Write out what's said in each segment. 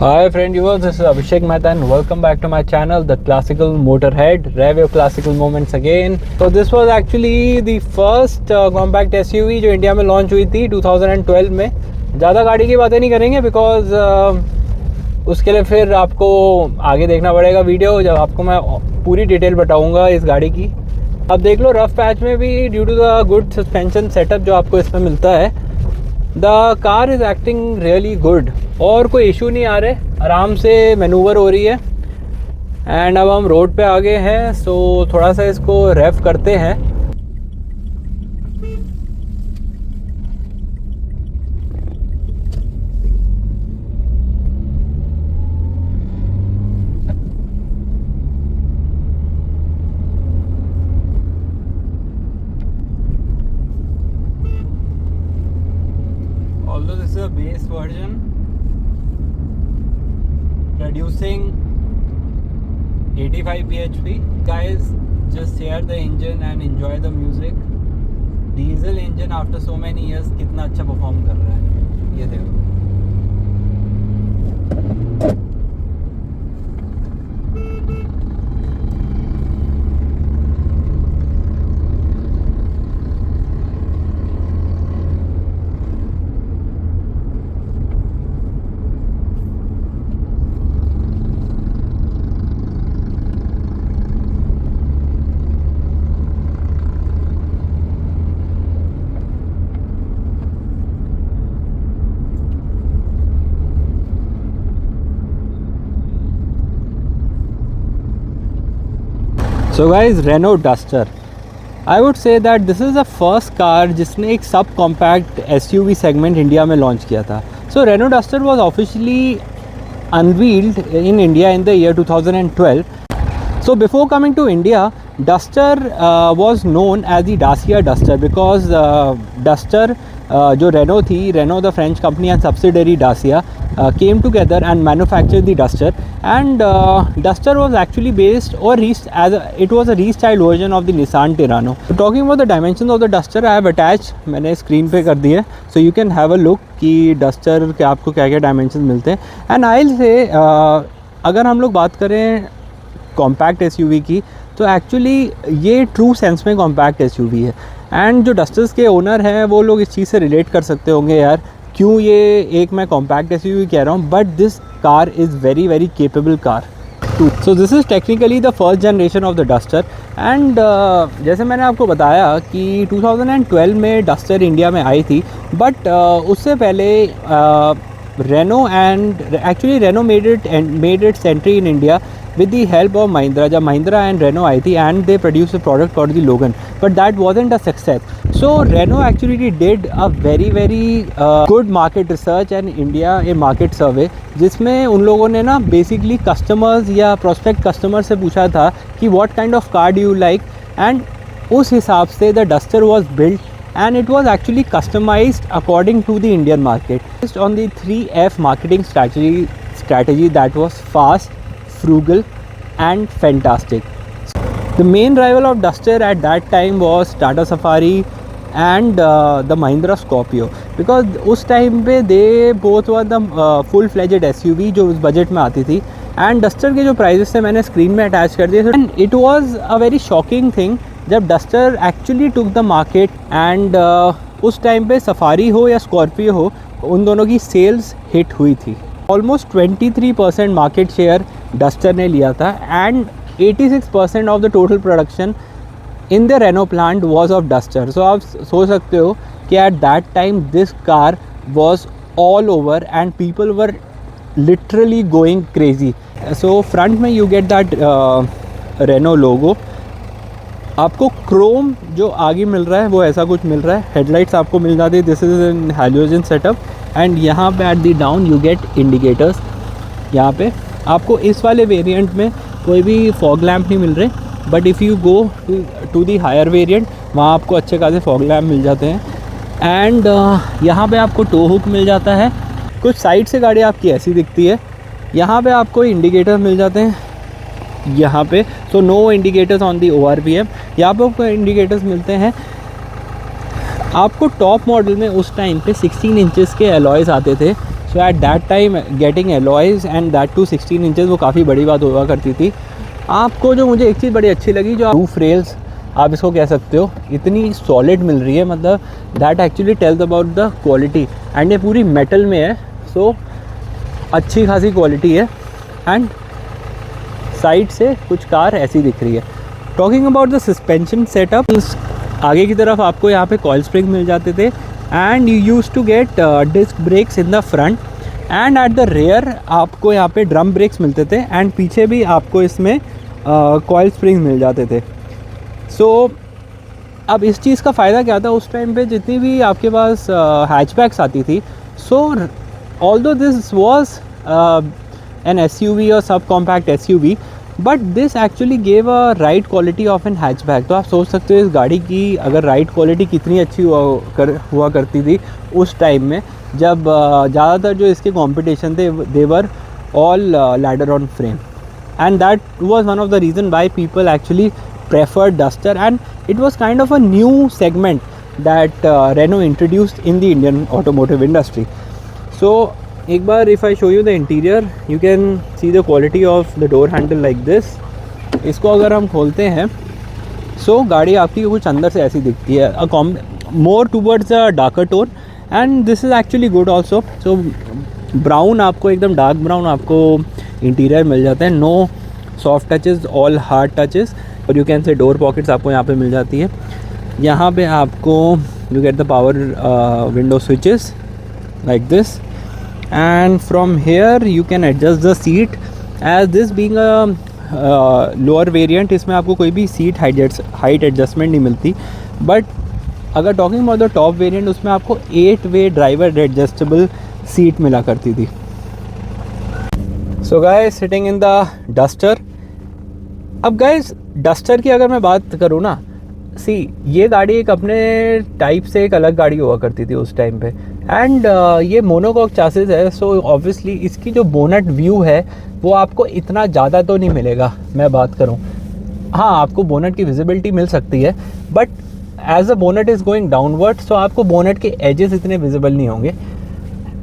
Hi friend viewers, this is Abhishek Mehta and welcome back to my channel, The Classical Motorhead. Rev your classical moments again. So this was actually the first compact SUV जो India में launch हुई थी 2012 में. ज़्यादा गाड़ी की बातें नहीं करेंगे बिकॉज उसके लिए फिर आपको आगे देखना पड़ेगा वीडियो, जब आपको मैं पूरी डिटेल बताऊँगा इस गाड़ी की. अब देख लो रफ पैच में भी due to the good suspension setup जो आपको इसमें मिलता है, the car is acting really good और कोई इशू नहीं आ रहे, आराम से मैनूवर हो रही है. एंड अब हम रोड पे आ गए हैं, सो थोड़ा सा इसको रेफ करते हैं. Although this is a base version, producing 85 bhp. Guys, just hear the engine and enjoy the music. Diesel engine after so many years कितना अच्छा परफॉर्म कर रहा है, ये देखो. So guys, Renault Duster. I would say that this is the first car जिसने एक सब कॉम्पैक्ट SUV सेगमेंट इंडिया में लॉन्च किया था. So Renault Duster was officially unveiled in India in the year 2012. So before coming to India, Duster was known as the Dacia Duster because Duster जो Renault थी, Renault the French company and subsidiary Dacia came together and manufactured the Duster. And Duster was actually based or it was a restyled version of the Nissan Terrano. So talking about the dimensions of the Duster, I have attached, मैंने screen पे कर दी है, so you can have a look कि Duster के आपको क्या क्या dimensions मिलते हैं. And I'll say अगर हम लोग बात करें कॉम्पैक्ट SUV की, तो एक्चुअली ये ट्रू सेंस में कॉम्पैक्ट SUV है. एंड जो डस्टर्स के ओनर हैं वो लोग इस चीज़ से रिलेट कर सकते होंगे यार, क्यों ये एक मैं कॉम्पैक्ट SUV कह रहा हूँ, but this car is very very capable car. So this is technically the first generation of the duster. And जैसे मैंने आपको बताया कि 2012 में डस्टर इंडिया में आई थी, बट उससे पहले Reno made its entry in India with the help of Mahindra. जब Mahindra and Renault आई थी and they produced a product called the Logan, but that wasn't a success. So Renault actually did a very very good market research and India a market survey, जिसमें उन लोगों ने ना basically customers या prospect customers से पूछा था कि what kind of car do you like, and उस हिसाब से the Duster was built and it was actually customized according to the Indian market based on the 3F marketing strategy that was fast, frugal and fantastic. The main rival of Duster at that time was Tata Safari and the Mahindra Scorpio, because उस time पे they both were the full-fledged SUV जो उस budget में आती थी. And duster के जो prices थे मैंने स्क्रीन में अटैच कर दिए थे. And it was a very shocking thing जब Duster actually took the market. And उस टाइम पे सफारी हो या स्कॉर्पियो हो, उन दोनों की सेल्स हिट हुई थी. ऑलमोस्ट 23% मार्केट शेयर डस्टर ने लिया था and 86% of the total production in the Renault plant was of Duster. So आप सोच सकते हो कि at that time this car was all over and people were literally going crazy. So front में you get that Renault logo. आपको chrome जो आगे मिल रहा है वो ऐसा कुछ मिल रहा है. हेडलाइट्स आपको मिल जाती है, this is N halogen setup. And यहाँ पे at the down you get indicators. यहाँ पे आपको इस वाले वेरिएंट में कोई भी फॉग लैम्प नहीं मिल रहे, but if you go to the higher variant वहाँ आपको अच्छे खासे फॉग लैम्प मिल जाते हैं. एंड यहाँ पे आपको टो हुक मिल जाता है. कुछ साइड से गाड़ी आपकी ऐसी दिखती है. यहाँ पे आपको इंडिकेटर मिल जाते हैं यहाँ पे. So no indicators on the ORVM. यहाँ पे आपको इंडिकेटर्स मिलते हैं. आपको टॉप मॉडल में उस टाइम पे 16 इंचेस के अलॉयज़ आते थे. So at that time getting alloys and that too 16 inches वो काफ़ी बड़ी बात हुआ करती थी। आपको जो मुझे एक चीज़ बड़ी अच्छी लगी, जो रूफ रेल्स आप इसको कह सकते हो, इतनी सॉलिड मिल रही है, मतलब that actually tells about the quality. And ये पूरी मेटल में है, सो अच्छी खासी क्वालिटी है। एंड साइड से कुछ कार ऐसी दिख रही है। Talking about the suspension setup, आगे की तरफ आपको यहाँ पे कॉइल स्प्रिंग मिल जाते थे and you use to get disc brakes in the front end at the rear आपको यहाँ पे ड्रम ब्रेक्स मिलते थे एंड पीछे भी आपको इसमें कॉइल स्प्रिंग मिल जाते थे। सो अब इस चीज़ का फ़ायदा क्या था, उस टाइम पे जितनी भी आपके पास हैचबैक्स आती थी, so although this was an SUV और sub compact SUV, but this actually gave a ride quality of an hatchback. तो आप सोच सकते हो इस गाड़ी की अगर राइड क्वालिटी कितनी अच्छी हुआ करती थी उस टाइम में, जब ज़्यादातर जो इसके कॉम्पिटिशन थे they were all ladder on frame, and that was one of the reason why people actually preferred Duster, and it was kind of a new segment that Renault introduced in the Indian automotive industry. So एक बार if I show you the interior, you can see the quality of the door handle like this. इसको अगर हम खोलते हैं, so गाड़ी आपकी कुछ अंदर से ऐसी दिखती है, more towards a darker tone, and this is actually good also. So brown आपको एकदम dark brown आपको interior मिल जाता है, no soft touches, all hard touches, और you can say door pockets आपको यहाँ पे मिल जाती है। यहाँ पे आपको you get the power window switches like this, and from here you can adjust the seat as this being a lower variant. इसमें आपको कोई भी सीट हाइट एडजस्टमेंट नहीं मिलती, बट अगर talking about the top variant, उसमें आपको 8-वे driver adjustable seat मिला करती थी। So guys, sitting in the duster. अब गाइस डस्टर की अगर मैं बात करूँ ना, सी ये गाड़ी एक अपने टाइप से एक अलग गाड़ी हुआ करती थी उस टाइम पे, एंड ये मोनोकॉक चासिस है, सो ऑब्वियसली इसकी जो बोनट व्यू है वो आपको इतना ज़्यादा तो नहीं मिलेगा। मैं बात करूँ, हाँ आपको बोनट की विजिबिलिटी मिल सकती है, but as a bonnet is going downward, so आपको बोनट के एजेस इतने विजिबल नहीं होंगे।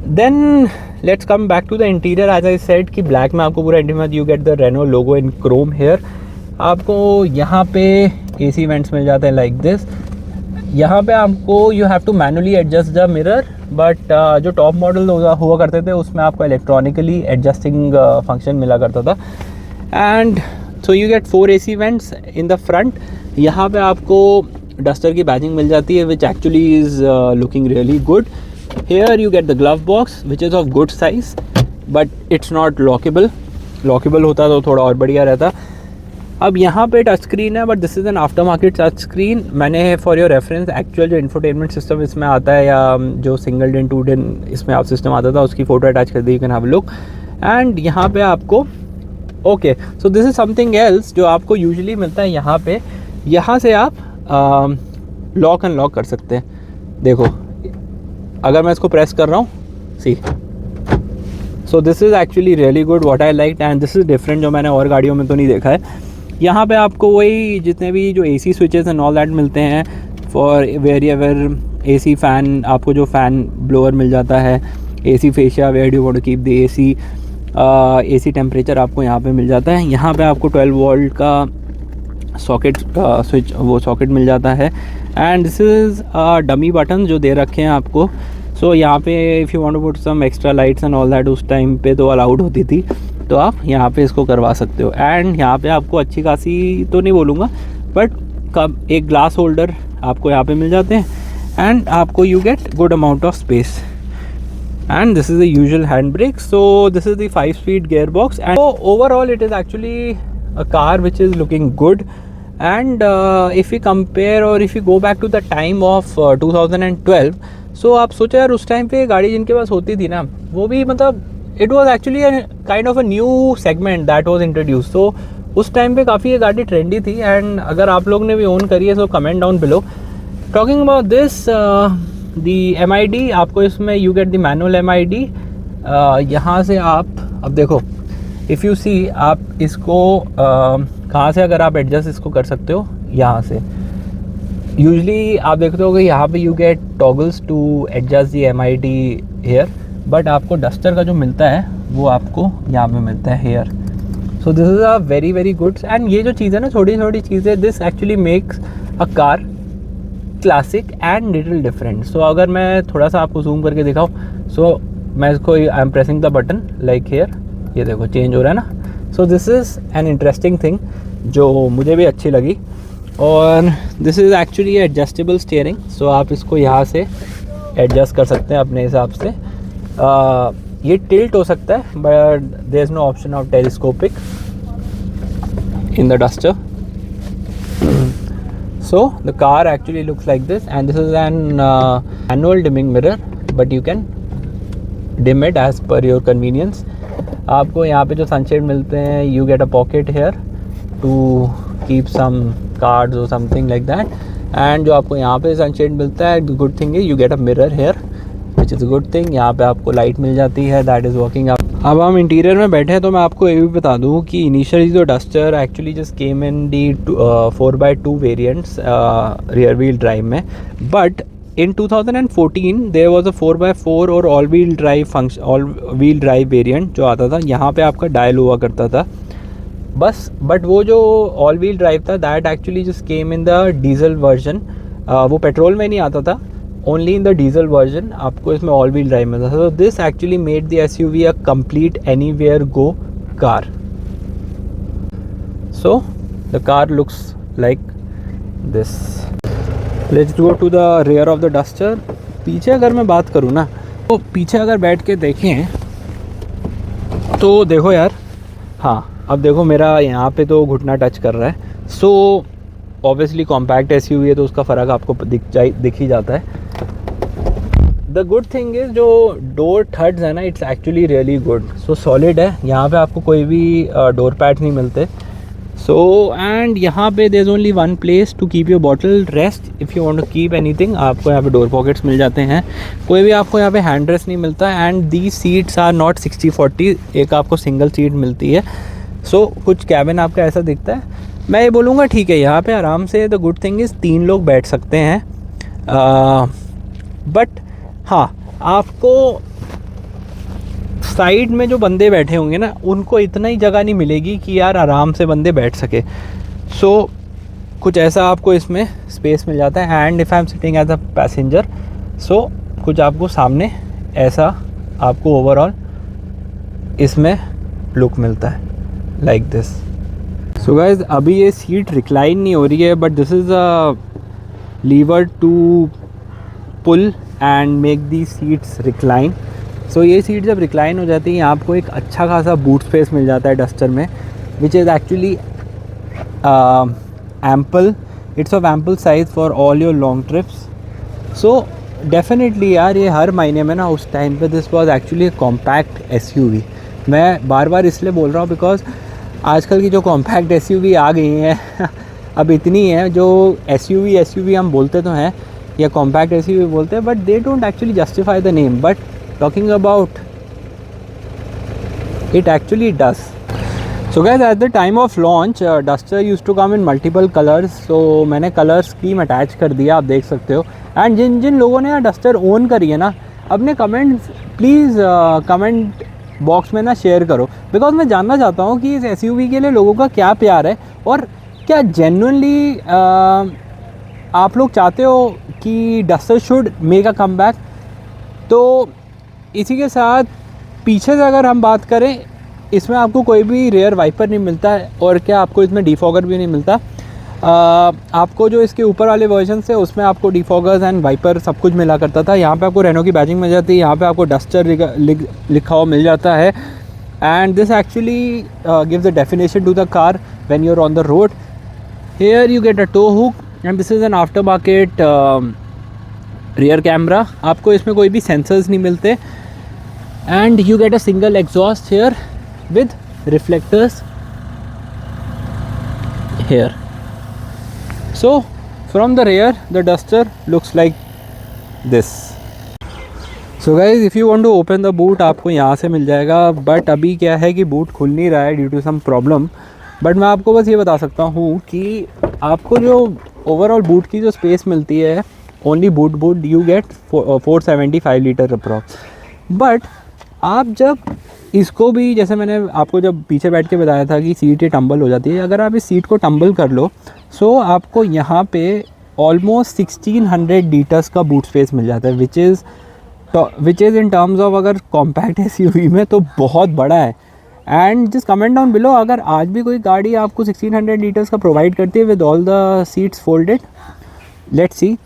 Then let's come back to the interior. As I said कि ब्लैक में आपको पूरा interior, you get the Renault logo in chrome here. आपको यहाँ पे AC वेंट्स मिल जाते हैं लाइक दिस। यहाँ पे आपको you have to manually adjust the mirror, but जो टॉप मॉडल हुआ करते थे उसमें आपको इलेक्ट्रॉनिकली एडजस्टिंग फंक्शन मिला करता था। And so you get 4 AC vents in the front. यहाँ पे आपको डस्टर की बैजिंग मिल जाती है, which actually is looking really good. Here you get the glove box which is of good size, but it's not lockable. Lockable होता तो थोड़ा और बढ़िया रहता। अब यहाँ पे टच स्क्रीन है, but this is an after market touch screen. मैंने फॉर योर रेफरेंस एक्चुअल जो इन्फोटेनमेंट सिस्टम इसमें आता है, या जो सिंगल डिन 2 डिन इसमें आप सिस्टम आता था, उसकी फ़ोटो अटैच कर दी, you can have a look. And यहाँ पे आपको okay, so this is something else जो आपको यूजुअली मिलता है यहाँ पे। यहाँ से आप लॉक अनलॉक कर सकते हैं। देखो अगर मैं इसको प्रेस कर रहा हूँ, see, so this is actually really good, what I like, and this is different, जो मैंने और गाड़ियों में तो नहीं देखा है। यहाँ पे आपको वही जितने भी जो AC switches and all that मिलते हैं for very ever AC fan, आपको जो फ़ैन ब्लोअर मिल जाता है, AC fascia, where do want to keep the AC temperature आपको यहाँ पे मिल जाता है। यहाँ पे आपको 12 वोल्ट का सॉकेट स्विच, वो सॉकेट मिल जाता है। And this is dummy button जो दे रखे हैं आपको। सो यहाँ पे if you want to put some extra lights and all that, उस टाइम पे तो अलाउड होती थी, तो आप यहाँ पे इसको करवा सकते हो। एंड यहाँ पे आपको अच्छी खासी तो नहीं बोलूँगा, बट कब एक ग्लास होल्डर आपको यहाँ पे मिल जाते हैं, एंड आपको you get good amount of space. And this is the usual hand brake. So this is the 5-speed gear box, and overall it is actually a car which is looking good. And if we compare or if you go back to the time of 2012, so आप सोचो यार उस time पे गाड़ी जिनके पास होती थी ना, वो भी मतलब it was actually kind of a new segment that was introduce. तो उस टाइम पे काफ़ी ये गाड़ी ट्रेंडी थी, एंड अगर आप लोग ने भी ओन करी है so comment down below. Talking about this, the MID, आपको इसमें you get the manual MID। यहाँ से आप अब देखो, इफ़ यू सी, आप इसको कहाँ से अगर आप एडजस्ट इसको कर सकते हो, यहाँ से। यूजली आप देखते हो कि यहाँ पे you get toggles to adjust the MID here, but आपको डस्टर का जो मिलता है वो आपको यहाँ पे मिलता है here. So this is a very very good. And ये जो चीज़ है ना, छोटी छोटी चीज़ें, this actually makes a car classic and little different. So अगर मैं थोड़ा सा आपको जूम करके दिखाऊँ, सो मैं इसको, I am pressing the button like here, ये देखो चेंज हो रहा है ना। So this is an interesting thing जो मुझे भी अच्छी लगी। और this is actually adjustable steering. So आप इसको यहाँ से एडजस्ट कर सकते हैं अपने हिसाब से। ये टिल्ट हो सकता है, but there is no option of telescopic in the Duster. So the car actually looks like this, and this is an manual dimming mirror, but you can dim it as per your convenience. आपको यहाँ पे जो sunshade मिलते हैं, you get a pocket here to keep some cards or something like that. And जो आपको यहाँ पे sunshade मिलता है, the good thing is you get a mirror here, which is a good thing. यहाँ पे आपको लाइट मिल जाती है, that is working up. अब हम इंटीरियर में बैठे हैं तो मैं आपको ये भी बता दूं कि इनिशियली जो Duster actually just came in the 4x2 variants rear wheel drive में, but in 2014 there was a 4x4 और ऑल व्हील ड्राइव वेरिएंट जो आता था। यहाँ पे आपका डायल हुआ करता था बस, बट वो जो ऑल व्हील ड्राइव था that actually just came in the diesel version. वो पेट्रोल में नहीं आता था, only in the diesel version आपको इसमें ऑल व्हील ड्राइव में था। So this actually made the SUV a complete anywhere go car. So the car looks like this. Let's go to the rear of the Duster. पीछे अगर मैं बात करूँ ना, तो पीछे अगर बैठ के देखें तो देखो यार, हाँ अब देखो मेरा यहाँ पे तो घुटना टच कर रहा है। सो ऑब्वियसली कॉम्पैक्ट एसयूवी है तो उसका फ़र्क आपको दिख ही जाता है। द गुड थिंग इज़ जो डोर थर्ड्स है ना, it's actually really good. So solid है, यहाँ पे आपको कोई भी डोर पैड नहीं मिलते। सो एंड यहाँ पे there is only one place to keep your bottle rest if you want to keep anything. आपको यहाँ पे डोर पॉकेट्स मिल जाते हैं, कोई भी आपको यहाँ पे हैंड रेस्ट नहीं मिलता। And the seats are not 60-40, एक आपको सिंगल सीट मिलती है। सो कुछ कैबिन आपका ऐसा दिखता है। मैं ये बोलूँगा ठीक है, यहाँ पे आराम से द गुड थिंग इज़ 3 लोग बैठ सकते हैं। बट हाँ, आपको साइड में जो बंदे बैठे होंगे ना, उनको इतना ही जगह नहीं मिलेगी कि यार आराम से बंदे बैठ सके। सो कुछ ऐसा आपको इसमें स्पेस मिल जाता है। And if I am sitting as a passenger, so कुछ आपको सामने ऐसा आपको ओवरऑल इसमें लुक मिलता है लाइक दिस। सो गाइज अभी ये सीट रिक्लाइन नहीं हो रही है, but this is a lever to pull and make the seats recline. So ये सीट जब रिक्लाइन हो जाती है, आपको एक अच्छा खासा बूट स्पेस मिल जाता है डस्टर में, which is actually ample. It's of ample size for all your long trips. So definitely यार ये हर महीने में ना, उस टाइम पे this was actually compact SUV. मैं बार बार इसलिए बोल रहा हूँ बिकॉज आजकल की जो कॉम्पैक्ट एसयूवी आ गई हैं अब इतनी है, जो एसयूवी हम बोलते तो हैं या कॉम्पैक्ट एसयूवी बोलते हैं, but they don't actually justify the name, but talking about it actually does. So guys at the time of launch Duster used to come in multiple colours. So मैंने colour scheme attach कर दिया, आप देख सकते हो। And जिन जिन लोगों ने duster own करी है ना, अपने कमेंट्स प्लीज़ कमेंट बॉक्स में ना शेयर करो, बिकॉज मैं जानना चाहता हूँ कि इस एसयूवी के लिए लोगों का क्या प्यार है, और क्या जेन्युइनली आप लोग चाहते हो कि duster should make a comeback. तो इसी के साथ पीछे से अगर हम बात करें, इसमें आपको कोई भी रेयर वाइपर नहीं मिलता है, और क्या आपको इसमें डिफॉगर भी नहीं मिलता। आपको जो इसके ऊपर वाले वर्जन से उसमें आपको डिफॉगर्स एंड वाइपर सब कुछ मिला करता था। यहाँ पे आपको रेनो की बैजिंग मिल जाती है, यहाँ पे आपको डस्टर लिखा हुआ मिल जाता है। And this actually gives a definition to the car when you are on the road. Here you get a tow hook and this is an after market rear camera. आपको इसमें कोई भी सेंसर्स नहीं मिलते। And you get a single exhaust here with reflectors here. So from the rear the duster looks like this. So guys if you want to open the boot, आपको यहाँ से मिल जाएगा, बट अभी क्या है कि बूट खुल नहीं रहा है due to some problem. But मैं आपको बस ये बता सकता हूँ कि आपको जो ओवरऑल बूट की जो स्पेस मिलती है, only boot you get 475 litre approx. But आप जब इसको भी, जैसे मैंने आपको जब पीछे बैठ के बताया था कि सीट ये टंबल हो जाती है, अगर आप इस सीट को टंबल कर लो सो आपको यहाँ पे ऑलमोस्ट 1600 लीटर्स का बूट स्पेस मिल जाता है, which is in terms of अगर कॉम्पैक्ट एसयूवी में तो बहुत बड़ा है। And just comment down below, अगर आज भी कोई गाड़ी आपको 1600 लीटर्स का प्रोवाइड करती है with all the seats folded, let's see.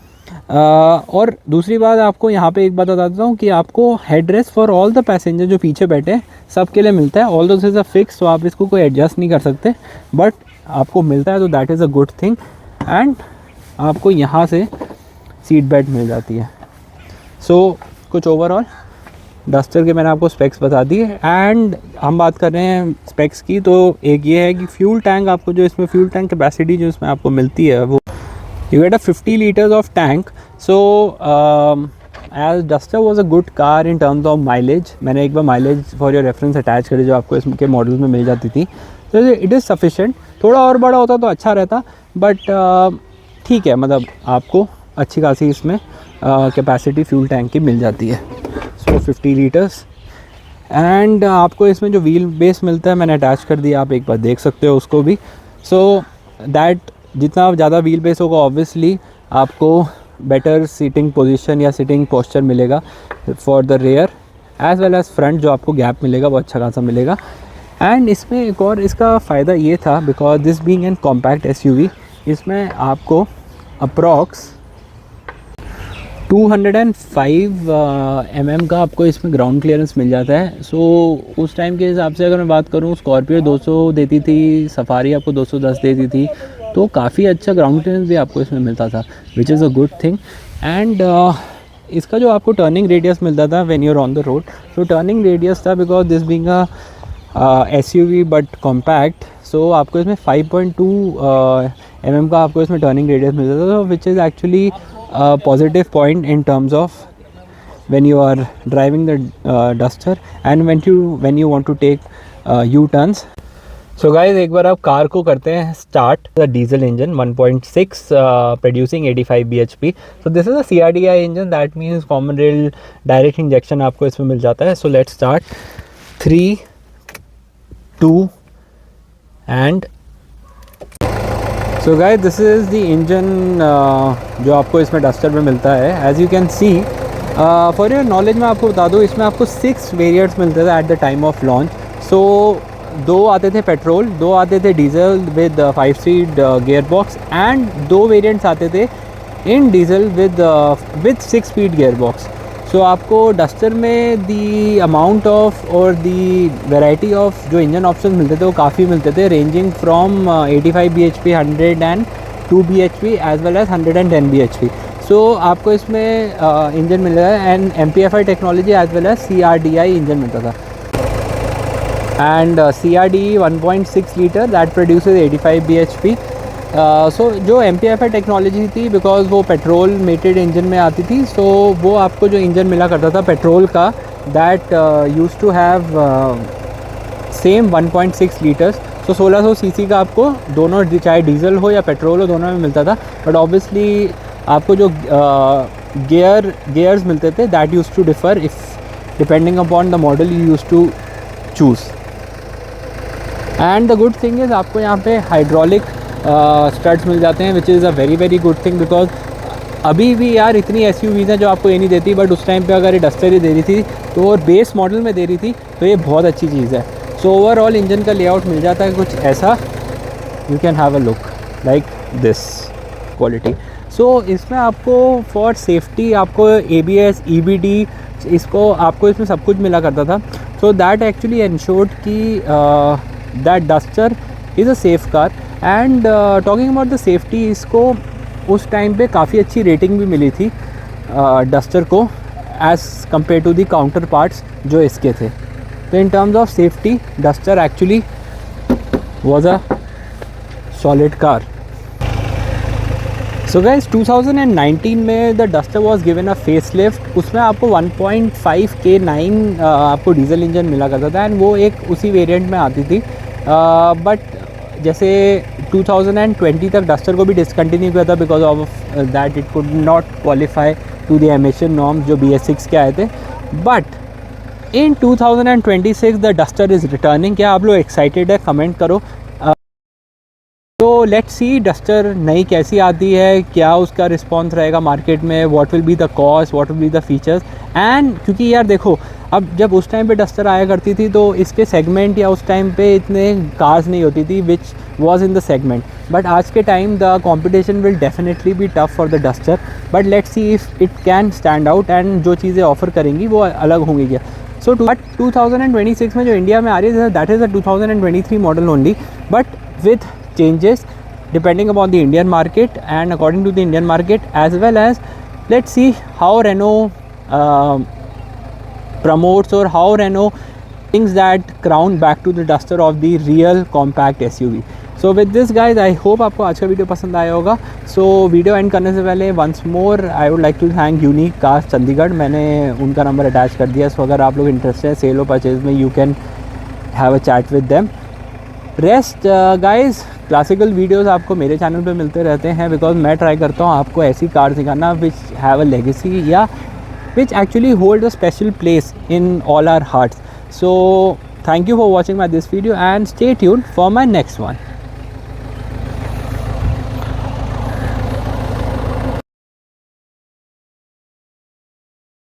और दूसरी बात आपको यहाँ पे एक बात बता देता हूँ कि आपको head rest for all the passenger जो पीछे बैठे हैं सब के लिए मिलता है। All this is a fix, तो आप इसको कोई एडजस्ट नहीं कर सकते, बट आपको मिलता है, तो that is a good thing. And आपको यहाँ से सीट बेल्ट मिल जाती है। सो कुछ ओवरऑल डस्टर के मैंने आपको स्पेक्स बता दिए। एंड हम बात कर रहे हैं स्पेक्स की, तो एक ये है कि फ्यूल टैंक, आपको जो इसमें फ्यूल टैंक कैपेसिटी जो इसमें आपको मिलती है वो you get a 50 liters of tank. So as Duster was a good car in terms of mileage, मैंने एक बार mileage for your reference attach करी जो आपको इसके मॉडल्स में मिल जाती थी, तो it is sufficient। थोड़ा और बड़ा होता तो अच्छा रहता, बट ठीक है, मतलब आपको अच्छी खासी इसमें कैपेसिटी फ्यूल टैंक की मिल जाती है। सो 50 लीटर्स। एंड आपको इसमें जो व्हील बेस मिलता है मैंने अटैच कर दिया, आप एक बार देख सकते हो उसको भी। सो दैट जितना ज़्यादा व्हील बेस होगा ऑब्वियसली आपको बेटर सीटिंग पोजीशन या सीटिंग पोस्चर मिलेगा for the rear as well as front, जो आपको गैप मिलेगा वो अच्छा खासा मिलेगा। एंड इसमें एक और इसका फ़ायदा ये था, because this being an compact SUV, इसमें आपको अप्रॉक्स 205 mm का आपको इसमें ग्राउंड क्लियरेंस मिल जाता है। सो उस टाइम के हिसाब से अगर मैं बात करूँ, स्कॉर्पियो 200 देती थी, सफारी आपको 210 देती थी, तो काफ़ी अच्छा ग्राउंड क्लियरेंस भी आपको इसमें मिलता था, which is a good thing. And इसका जो आपको टर्निंग रेडियस मिलता था when you are on the road, so turning radius था, because this being a SUV but compact, so आपको इसमें 5.2 mm का आपको इसमें टर्निंग रेडियस मिलता था, which is actually positive point in terms of when you are driving the Duster and when you want to take U-turns. So guys, एक बार आप car को करते हैं start. The diesel engine 1.6 producing 85 bhp. So this is a CRDI engine, that means common rail direct injection आपको इसमें मिल जाता है। So let's start 3, 2 and so guys, this is the engine जो आपको इसमें डस्टर में मिलता है। As you can see, for your knowledge मैं आपको बता दूँ, इसमें आपको 6 वेरिएंट्स मिलते थे at the time of launch. So 2 आते थे पेट्रोल, 2 आते थे diesel with 5 speed gear box, and 2 variants आते थे in diesel with 6 speed gear box. So आपको डस्टर में दी अमाउंट ऑफ और दी वैरायटी ऑफ जो इंजन ऑप्शन मिलते थे वो काफ़ी मिलते थे, ranging from 85 bhp, 102 bhp as well as 110 bhp। So आपको इसमें इंजन मिल रहा है and MPFI technology as well as CRDI engine मिलता था। And CRDI 1.6 litre that produces 85 bhp। So जो MPFI टेक्नोलॉजी थी, बिकॉज वो पेट्रोल मेटेड इंजन में आती थी, सो वो आपको जो इंजन मिला करता था पेट्रोल का, that use to have same 1.6 litres. So 1600 CC का आपको दोनों, चाहे डीजल हो या पेट्रोल हो, दोनों में मिलता था। बट ऑब्वियसली आपको जो गियर्स मिलते थे that use to differ if depending upon the model you use to choose. And the good thing is आपको यहाँ पे हाइड्रोलिक स्टड्स मिल जाते हैं, which is a very very good thing, because अभी भी यार इतनी एसयूवीज़ हैं जो आपको ये नहीं देती, बट उस टाइम पे अगर ये डस्टर ही दे रही थी तो और बेस मॉडल में दे रही थी, तो ये बहुत अच्छी चीज़ है। सो ओवरऑल इंजन का लेआउट मिल जाता है कुछ ऐसा, you can have a look like this quality. So इसमें आपको फॉर सेफ्टी आपको ABS, EBD, इसको आपको इसमें सब कुछ मिला करता था। सो दैट एक्चुअली एंश्योर्ड कि that duster is a safe car. And talking about the safety, इसको उस टाइम पे काफ़ी अच्छी रेटिंग भी मिली थी डस्टर को as compare to the counter parts जो इसके थे। तो in terms of safety Duster actually was a solid car. So guys, 2019 में the Duster was given a face lift. उसमें आपको 1.5 K9 आपको डीजल इंजन मिला करता था, एंड वो एक उसी वेरिएंट में आती थी। बट जैसे 2020 तक डस्टर को भी डिसकंटिन्यू किया था, because of that it could not qualify to the emission norms जो BS6 के आए थे। But in 2026 the Duster is returning. क्या आप लोग एक्साइटेड है? कमेंट करो। तो लेट्स सी डस्टर नई कैसी आती है, क्या उसका रिस्पॉन्स रहेगा मार्केट में, what will be the cost, what will be the features. And क्योंकि यार देखो, अब जब उस टाइम पे डस्टर आया करती थी तो इसके सेगमेंट या उस टाइम पे इतने कार्स नहीं होती थी which was in the segment, but आज के time the competition will definitely be tough for the duster, but let's see if it can stand out and जो चीज़ें ऑफर करेंगी वो अलग होंगी क्या। सो बट 2026 में जो इंडिया में आ रही है that is a 2023 model only, but with changes depending upon the Indian market and according to the Indian market, as well as let's see how Renault promotes or how Renault brings that crown back to the duster of the real compact SUV. So with this guys, I hope आपको आज का video पसंद आया होगा। So video and करने से पहले once more I would like to thank unique cars Chandigarh, मैंने उनका नंबर अटैच कर दिया। सो अगर आप लोग इंटरेस्टेड हैं सेल और परचेज में, you can have a chat with them. Rest guys classical videos आपको मेरे चैनल पे मिलते रहते हैं, बिकॉज मैं ट्राई करता हूँ आपको ऐसी कार दिखाना विच हैव अ लेगेसी या which actually hold a special place in all our hearts. So thank you for watching my this video and stay tuned for my next one.